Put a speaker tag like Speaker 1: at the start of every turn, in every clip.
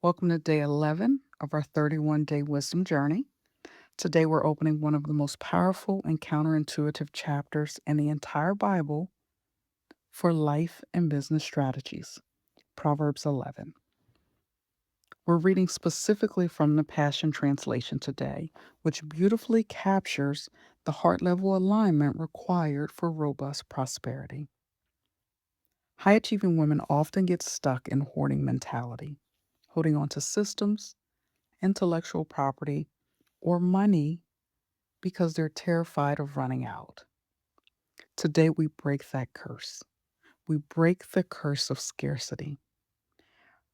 Speaker 1: Welcome to day 11 of our 31-day wisdom journey. Today we're opening one of the most powerful and counterintuitive chapters in the entire Bible for life and business strategies, Proverbs 11. We're reading specifically from the Passion Translation today, which beautifully captures the heart level alignment required for robust prosperity. High achieving women often get stuck in hoarding mentality, holding on to systems, intellectual property, or money because they're terrified of running out. Today, we break that curse. We break the curse of scarcity.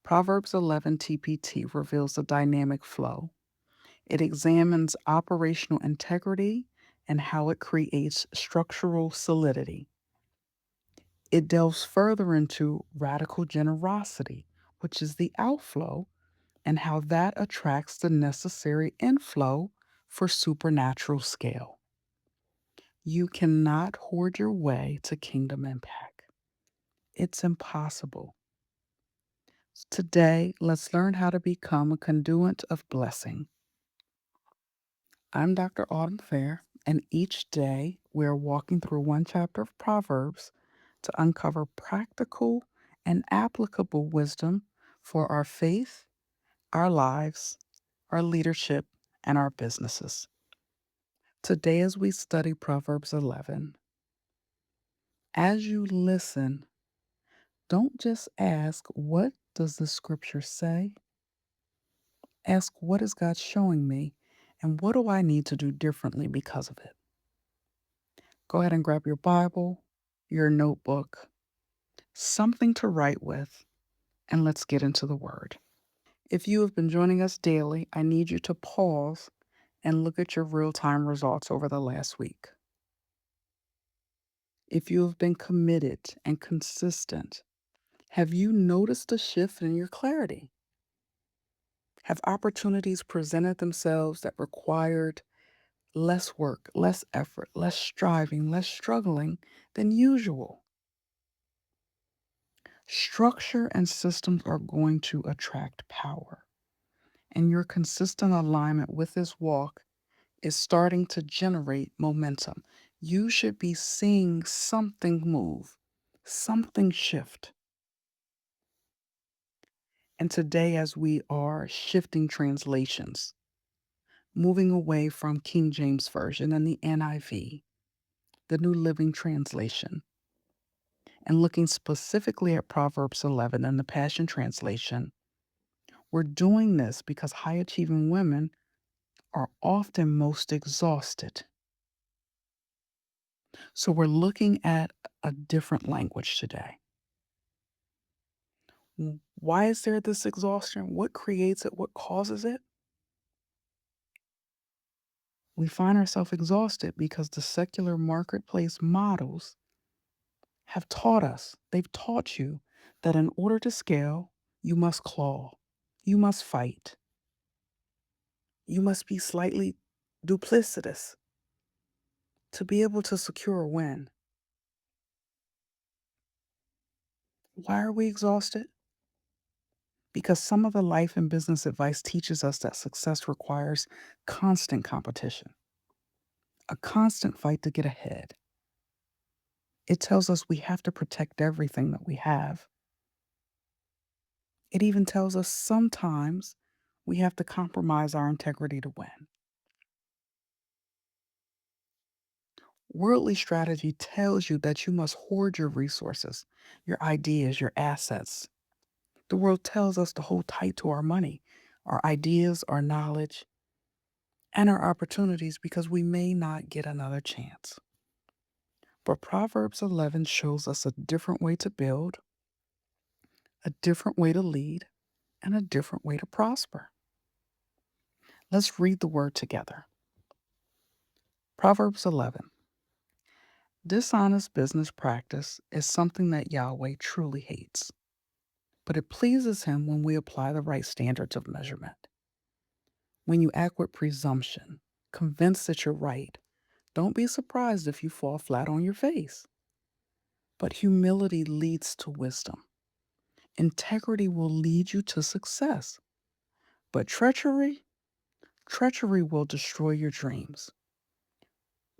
Speaker 1: Proverbs 11 TPT reveals a dynamic flow. It examines operational integrity and how it creates structural solidity. It delves further into radical generosity, which is the outflow, and how that attracts the necessary inflow for supernatural scale. You cannot hoard your way to kingdom impact. It's impossible. Today, let's learn how to become a conduit of blessing. I'm Dr. Autumn Fair, and each day we're walking through one chapter of Proverbs to uncover practical and applicable wisdom for our faith, our lives, our leadership, and our businesses. Today, as we study Proverbs 11, as you listen, don't just ask, what does the scripture say? Ask, what is God showing me? And what do I need to do differently because of it? Go ahead and grab your Bible, your notebook, something to write with, and let's get into the Word. If you have been joining us daily, I need you to pause and look at your real time results over the last week. If you have been committed and consistent, have you noticed a shift in your clarity? Have opportunities presented themselves that required less work, less effort, less striving, less struggling than usual? Structure and systems are going to attract power, and your consistent alignment with this walk is starting to generate momentum. You should be seeing something move, something shift. And today, as we are shifting translations, moving away from King James Version and the NIV, the New Living Translation, and looking specifically at Proverbs 11 and the Passion Translation, we're doing this because high achieving women are often most exhausted. So we're looking at a different language today. Why is there this exhaustion? What creates it? What causes it? We find ourselves exhausted because the secular marketplace models have taught us, they've taught you that in order to scale, you must claw, you must fight, you must be slightly duplicitous to be able to secure a win. Why are we exhausted? Because some of the life and business advice teaches us that success requires constant competition, a constant fight to get ahead. It tells us we have to protect everything that we have. It even tells us sometimes we have to compromise our integrity to win. Worldly strategy tells you that you must hoard your resources, your ideas, your assets. The world tells us to hold tight to our money, our ideas, our knowledge, and our opportunities because we may not get another chance. But Proverbs 11 shows us a different way to build, a different way to lead, and a different way to prosper. Let's read the word together. Proverbs 11. Dishonest business practice is something that Yahweh truly hates, but it pleases him when we apply the right standards of measurement. When you act with presumption, convinced that you're right, don't be surprised if you fall flat on your face. But humility leads to wisdom. Integrity will lead you to success. But treachery will destroy your dreams.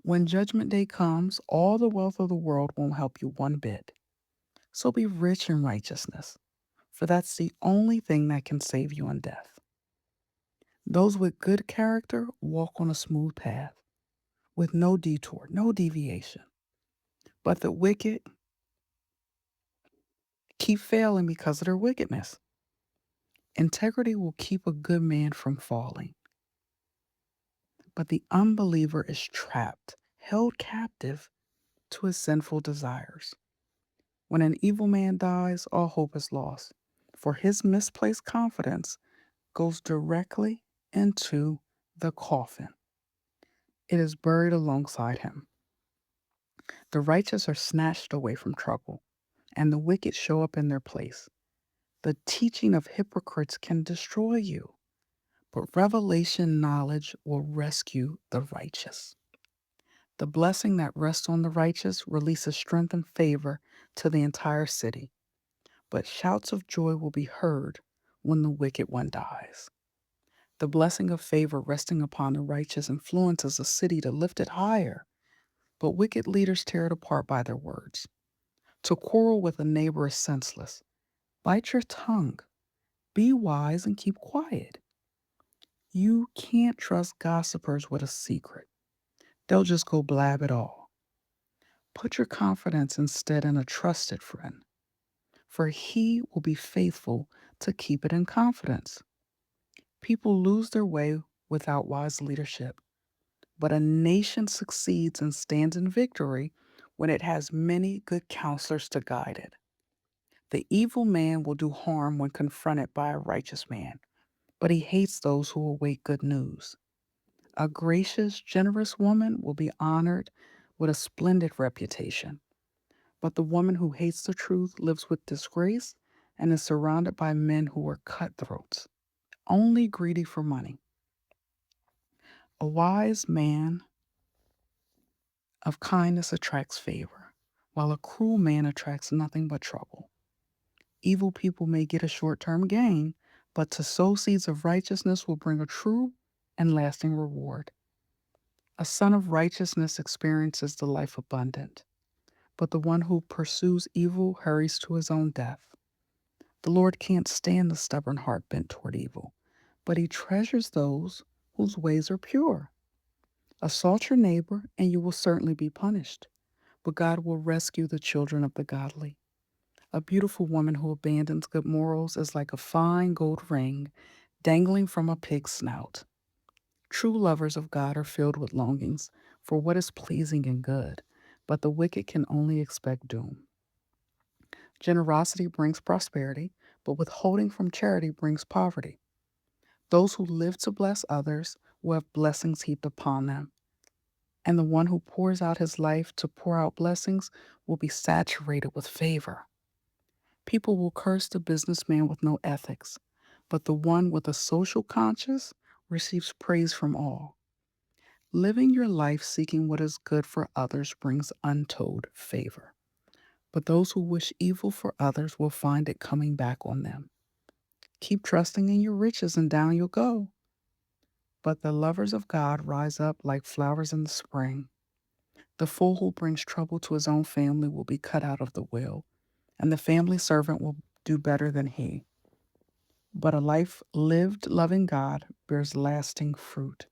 Speaker 1: When judgment day comes, all the wealth of the world won't help you one bit. So be rich in righteousness, for that's the only thing that can save you in death. Those with good character walk on a smooth path, with no detour, no deviation. But the wicked keep failing because of their wickedness. Integrity will keep a good man from falling, but the unbeliever is trapped, held captive to his sinful desires. When an evil man dies, all hope is lost, for his misplaced confidence goes directly into the coffin. It is buried alongside him. The righteous are snatched away from trouble, and the wicked show up in their place. The teaching of hypocrites can destroy you, but revelation knowledge will rescue the righteous. The blessing that rests on the righteous releases strength and favor to the entire city, but shouts of joy will be heard when the wicked one dies. The blessing of favor resting upon the righteous influences a city to lift it higher, but wicked leaders tear it apart by their words. To quarrel with a neighbor is senseless. Bite your tongue. Be wise and keep quiet. You can't trust gossipers with a secret. They'll just go blab it all. Put your confidence instead in a trusted friend, for he will be faithful to keep it in confidence. People lose their way without wise leadership, but a nation succeeds and stands in victory when it has many good counselors to guide it. The evil man will do harm when confronted by a righteous man, but he hates those who await good news. A gracious, generous woman will be honored with a splendid reputation, but the woman who hates the truth lives with disgrace and is surrounded by men who are cutthroats, only greedy for money. A wise man of kindness attracts favor, while a cruel man attracts nothing but trouble. Evil people may get a short term gain, but to sow seeds of righteousness will bring a true and lasting reward. A son of righteousness experiences the life abundant, but the one who pursues evil hurries to his own death. The Lord can't stand the stubborn heart bent toward evil, but he treasures those whose ways are pure. Assault your neighbor, and you will certainly be punished, but God will rescue the children of the godly. A beautiful woman who abandons good morals is like a fine gold ring dangling from a pig's snout. True lovers of God are filled with longings for what is pleasing and good, but the wicked can only expect doom. Generosity brings prosperity, but withholding from charity brings poverty. Those who live to bless others will have blessings heaped upon them, and the one who pours out his life to pour out blessings will be saturated with favor. People will curse the businessman with no ethics, but the one with a social conscience receives praise from all. Living your life seeking what is good for others brings untold favor, but those who wish evil for others will find it coming back on them. Keep trusting in your riches and down you'll go. But the lovers of God rise up like flowers in the spring. The fool who brings trouble to his own family will be cut out of the will, and the family servant will do better than he. But a life lived loving God bears lasting fruit.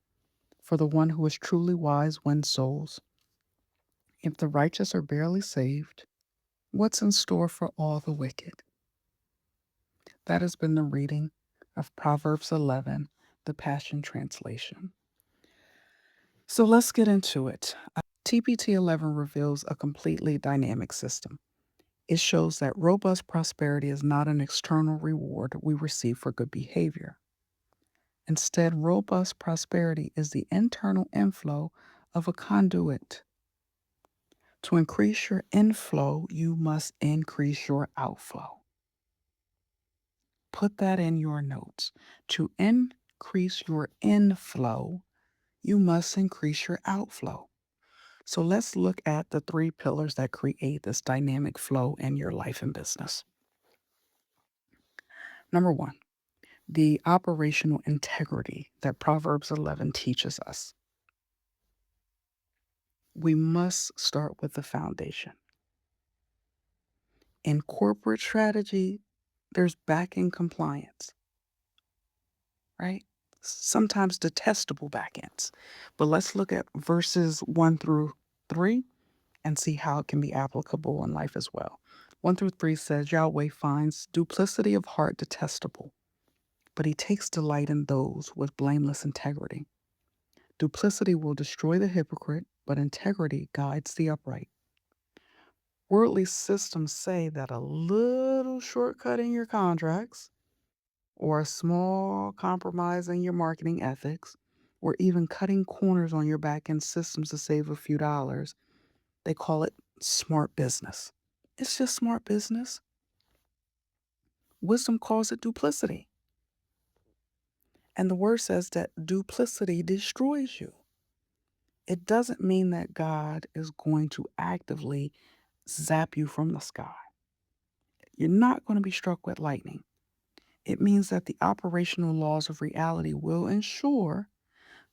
Speaker 1: For the one who is truly wise wins souls. If the righteous are barely saved, what's in store for all the wicked? That has been the reading of Proverbs 11, the Passion Translation. So let's get into it. TPT 11 reveals a completely dynamic system. It shows that robust prosperity is not an external reward we receive for good behavior. Instead, robust prosperity is the internal inflow of a conduit. To increase your inflow, you must increase your outflow. Put that in your notes. To increase your inflow, you must increase your outflow. So let's look at the three pillars that create this dynamic flow in your life and business. Number one, The operational integrity that Proverbs 11 teaches us. We must start with the foundation. In corporate strategy, there's back-end compliance, right? Sometimes detestable backends. But let's look at verses 1 through 3 and see how it can be applicable in life as well. 1 through 3 says, Yahweh finds duplicity of heart detestable, but he takes delight in those with blameless integrity. Duplicity will destroy the hypocrite, but integrity guides the upright. Worldly systems say that a little shortcut in your contracts, or a small compromise in your marketing ethics, or even cutting corners on your back end systems to save a few dollars, they call it smart business. It's just smart business. Wisdom calls it duplicity. And the word says that duplicity destroys you. It doesn't mean that God is going to actively zap you from the sky. You're not going to be struck with lightning. It means that the operational laws of reality will ensure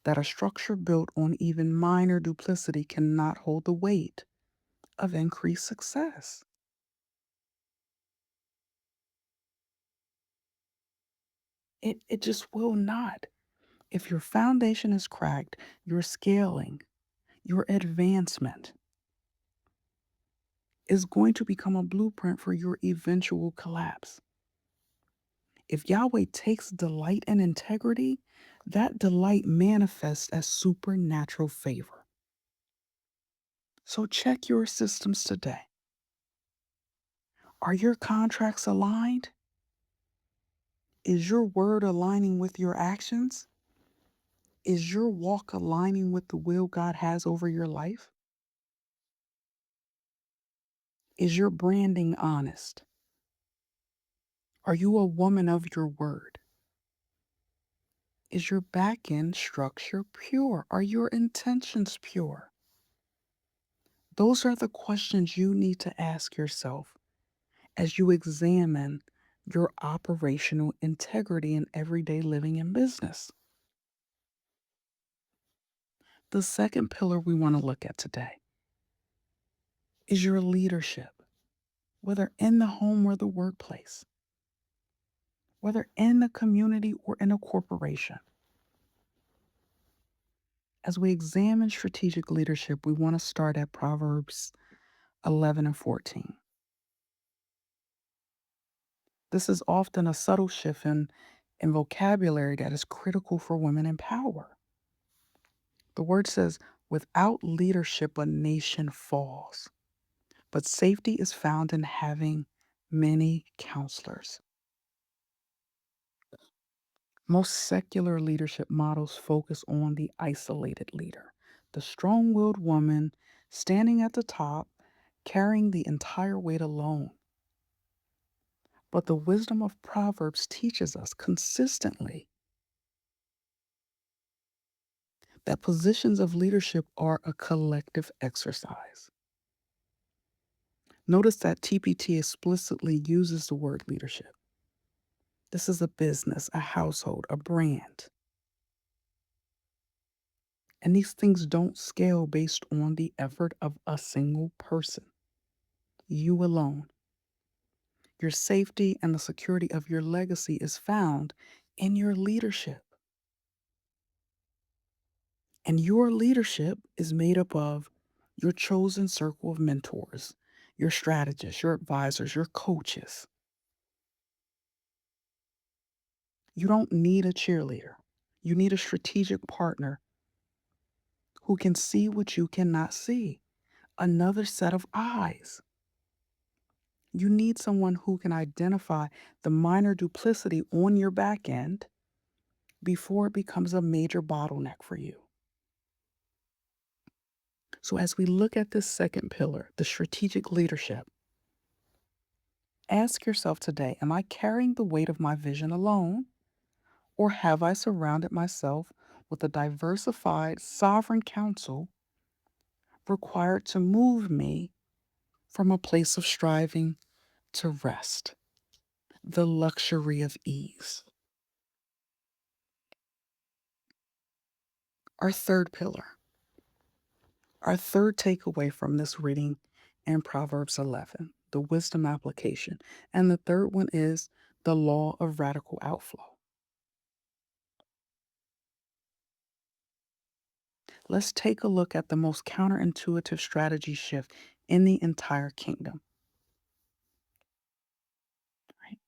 Speaker 1: that a structure built on even minor duplicity cannot hold the weight of increased success. It just will not. If your foundation is cracked, your scaling, your advancement is going to become a blueprint for your eventual collapse. If Yahweh takes delight in integrity, that delight manifests as supernatural favor. So check your systems today. Are your contracts aligned? Is your word aligning with your actions? Is your walk aligning with the will God has over your life? Is your branding honest? Are you a woman of your word? Is your back end structure pure? Are your intentions pure? Those are the questions you need to ask yourself as you examine your operational integrity in everyday living and business. The second pillar we want to look at today is your leadership, whether in the home or the workplace, whether in the community or in a corporation. As we examine strategic leadership, we want to start at Proverbs 11 and 14. This is often a subtle shift in vocabulary that is critical for women in power. The word says, without leadership, a nation falls, but safety is found in having many counselors. Most secular leadership models focus on the isolated leader, the strong willed woman standing at the top, carrying the entire weight alone. But the wisdom of Proverbs teaches us consistently that positions of leadership are a collective exercise. Notice that TPT explicitly uses the word leadership. This is a business, a household, a brand. And these things don't scale based on the effort of a single person, you alone. Your safety and the security of your legacy is found in your leadership. And your leadership is made up of your chosen circle of mentors, your strategists, your advisors, your coaches. You don't need a cheerleader. You need a strategic partner who can see what you cannot see, another set of eyes. You need someone who can identify the minor duplicity on your back end before it becomes a major bottleneck for you. So, as we look at this second pillar, the strategic leadership, ask yourself today, am I carrying the weight of my vision alone? Or have I surrounded myself with a diversified sovereign council required to move me from a place of striving to rest, the luxury of ease? Our third pillar, our third takeaway from this reading in Proverbs 11, the wisdom application. And the third one is the law of radical outflow. Let's take a look at the most counterintuitive strategy shift in the entire kingdom. Right?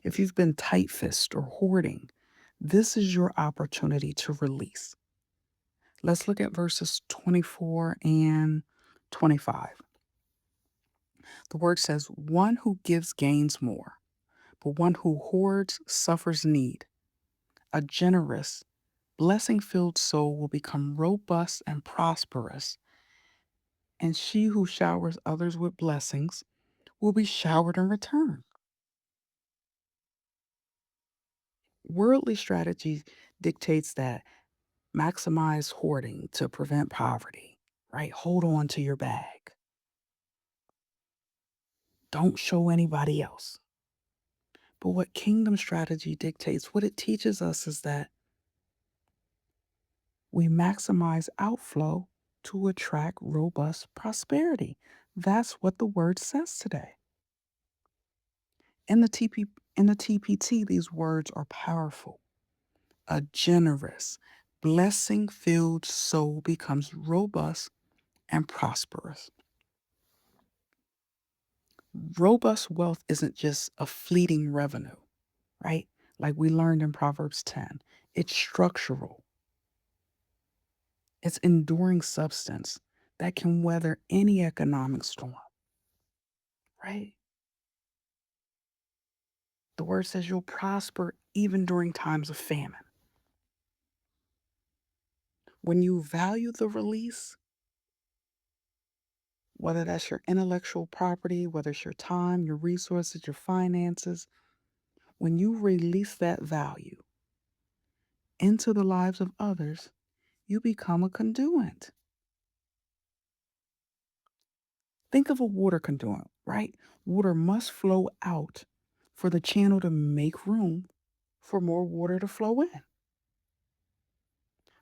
Speaker 1: If you've been tight fist or hoarding, this is your opportunity to release. Let's look at verses 24 and 25. The word says, one who gives gains more, but one who hoards suffers need. A generous, blessing filled soul will become robust and prosperous, and she who showers others with blessings will be showered in return. Worldly strategy dictates that maximize hoarding to prevent poverty, right? Hold on to your bag. Don't show anybody else. But what kingdom strategy dictates, what it teaches us is that we maximize outflow to attract robust prosperity. That's what the word says today. In the TPT, these words are powerful. A generous, blessing filled soul becomes robust and prosperous. Robust wealth isn't just a fleeting revenue, right? Like we learned in Proverbs 10. It's structural, it's enduring substance that can weather any economic storm, right? The word says you'll prosper even during times of famine. When you value the release, whether that's your intellectual property, whether it's your time, your resources, your finances, when you release that value into the lives of others, you become a conduit. Think of a water conduit, right? Water must flow out for the channel to make room for more water to flow in.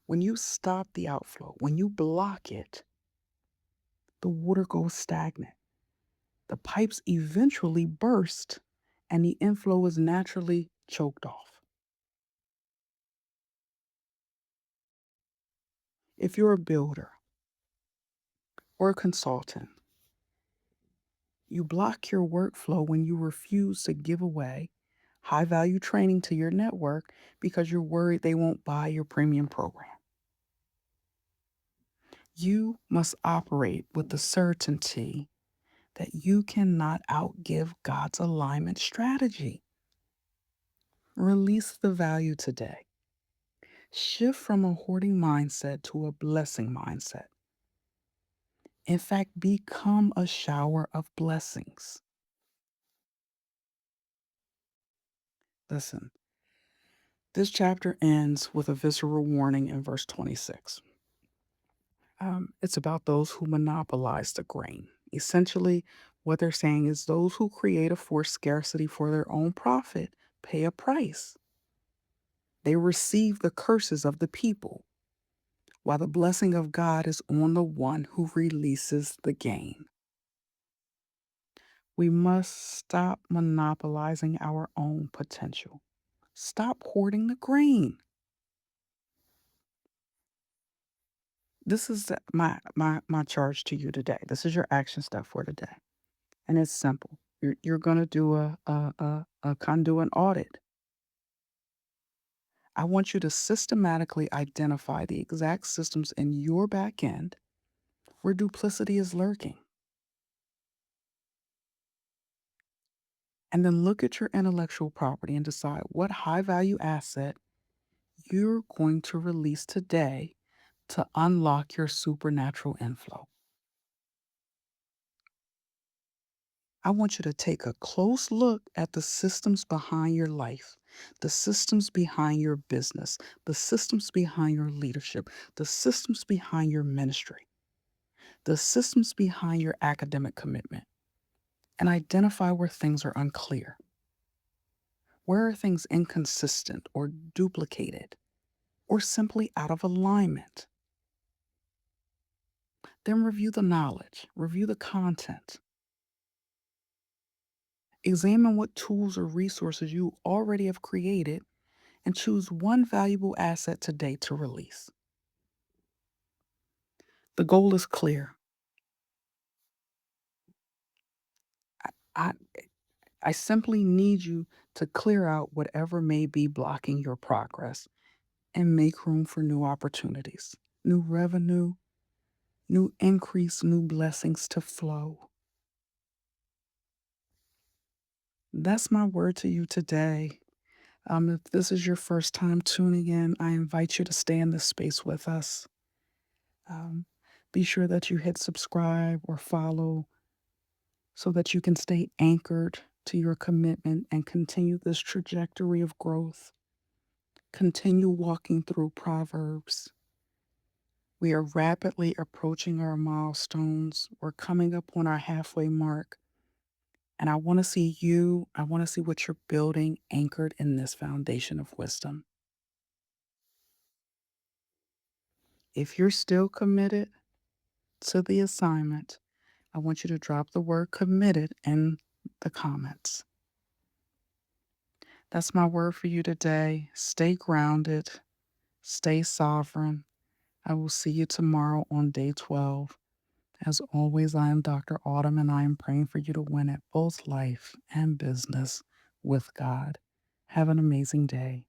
Speaker 1: When you stop the outflow, when you block it, the water goes stagnant. The pipes eventually burst and the inflow is naturally choked off. If you're a builder or a consultant, you block your workflow when you refuse to give away high value training to your network because you're worried they won't buy your premium program. You must operate with the certainty that you cannot outgive God's alignment strategy. Release the value today. Shift from a hoarding mindset to a blessing mindset. In fact, become a shower of blessings. Listen, this chapter ends with a visceral warning in verse 26. It's about those who monopolize the grain. Essentially, what they're saying is those who create a forced scarcity for their own profit pay a price. They receive the curses of the people, while the blessing of God is on the one who releases the gain. We must stop monopolizing our own potential. Stop hoarding the grain. This is my charge to you today. This is your action step for today. And it's simple. You're going to do a conduit audit. I want you to systematically identify the exact systems in your back end where duplicity is lurking. And then look at your intellectual property and decide what high value asset you're going to release today to unlock your supernatural inflow. I want you to take a close look at the systems behind your life, the systems behind your business, the systems behind your leadership, the systems behind your ministry, the systems behind your academic commitment, and identify where things are unclear. Where are things inconsistent or duplicated? or simply out of alignment. Then review the knowledge, review the content. Examine what tools or resources you already have created and choose one valuable asset today to release. The goal is clear. I, I simply need you to clear out whatever may be blocking your progress and make room for new opportunities, new revenue, new increase, new blessings to flow. That's my word to you today. If this is your first time tuning in, I invite you to stay in this space with us. Um, be sure that you hit subscribe or follow so that you can stay anchored to your commitment and continue this trajectory of growth. Continue walking through Proverbs. We are rapidly approaching our milestones. We're coming up on our halfway mark. And I want to see you, I want to see what you're building anchored in this foundation of wisdom. If you're still committed to the assignment, I want you to drop the word committed in the comments. That's my word for you today. Stay grounded, stay sovereign. I will see you tomorrow on day 12. As always, I am Dr. Autumn, and I am praying for you to win at both life and business with God. Have an amazing day.